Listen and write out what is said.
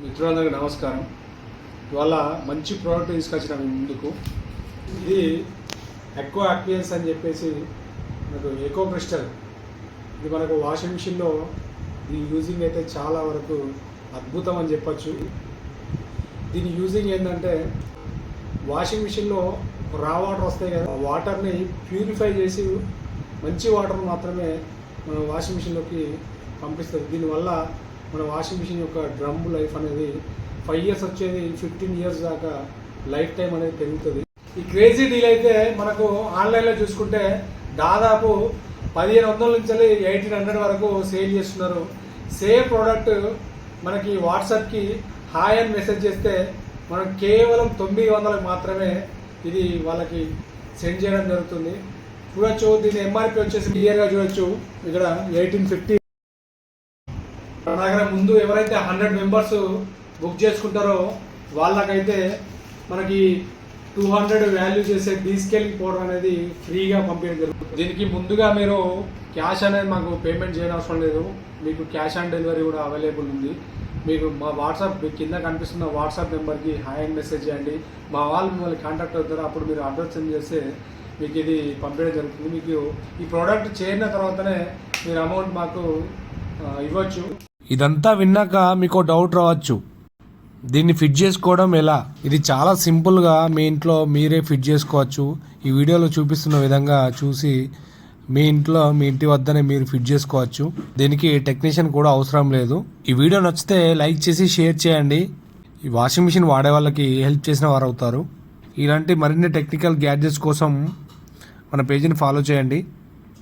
మిత్రులందరికీ నమస్కారం. ఇవాళ మంచి ప్రోడక్ట్ తీసుకొచ్చిన మీ ముందుకు. ఇది ఎకో అక్వియన్స్ అని చెప్పేసి మనకు ఎకో క్రిస్టల్. ఇది మనకు వాషింగ్ మిషన్లో దీని యూజింగ్ అయితే చాలా వరకు అద్భుతం అని చెప్పచ్చు. దీని యూజింగ్ ఏంటంటే వాషింగ్ మిషన్లో రా వాటర్ వస్తాయి కదా, వాటర్ని ప్యూరిఫై చేసి మంచి వాటర్ మాత్రమే మన వాషింగ్ మిషన్లోకి పంపిస్తుంది. దీనివల్ల మన వాషింగ్ మిషన్ యొక్క డ్రమ్ లైఫ్ అనేది 5 years వచ్చేది 15 years దాకా లైఫ్ టైం అనేది పెరుగుతుంది. ఈ క్రేజీ డీల్ అయితే మనకు ఆన్లైన్లో చూసుకుంటే దాదాపు 1500 నుంచి 1800 వరకు సేల్ చేస్తున్నారు. సేమ్ ప్రోడక్ట్ మనకి వాట్సాప్కి హాయ్ అని మెసేజ్ చేస్తే మనం కేవలం 900 మాత్రమే ఇది వాళ్ళకి సెండ్ చేయడం జరుగుతుంది. చూడొచ్చు, దీని ఎంఆర్పి వచ్చేసి క్లియర్గా చూడొచ్చు. ఇక్కడ 1850. మన దగ్గర ముందు ఎవరైతే 100 members బుక్ చేసుకుంటారో వాళ్ళకైతే మనకి 200 వాల్యూ చేసే డీస్కేలింగ్ పౌడర్ అనేది ఫ్రీగా పంపించడం జరుగుతుంది. దీనికి ముందుగా మీరు క్యాష్ అనేది మాకు పేమెంట్ చేయడం అవసరం లేదు. మీకు క్యాష్ ఆన్ డెలివరీ కూడా అవైలబుల్ ఉంది. మీకు మా వాట్సాప్ కింద కనిపిస్తున్న వాట్సాప్ నెంబర్కి హాయ్ అని మెసేజ్ చేయండి. మా వాళ్ళు మిమ్మల్ని కాంటాక్ట్ అవుతారు. అప్పుడు మీరు అడ్రస్ సెండ్ చేస్తే మీకు ఇది పంపించడం జరుగుతుంది. మీకు ఈ ప్రోడక్ట్ చేరిన తర్వాతనే మీరు అమౌంట్ మాకు ఇవ్వచ్చు. ఇదంతా విన్నాక మీకు డౌట్ రావచ్చు, దీన్ని ఫిట్ చేసుకోవడం ఎలా? ఇది చాలా సింపుల్గా మీ ఇంట్లో మీరే ఫిట్ చేసుకోవచ్చు. ఈ వీడియోలో చూపిస్తున్న విధంగా చూసి మీ ఇంటి వద్దనే మీరు ఫిట్ చేసుకోవచ్చు. దీనికి టెక్నీషియన్ కూడా అవసరం లేదు. ఈ వీడియో నచ్చితే లైక్ చేసి షేర్ చేయండి. ఈ వాషింగ్ మిషన్ వాడే వాళ్ళకి హెల్ప్ చేసిన వారు అవుతారు. ఇలాంటి మరిన్ని టెక్నికల్ గ్యాడ్జెట్స్ కోసం మన పేజీని ఫాలో చేయండి.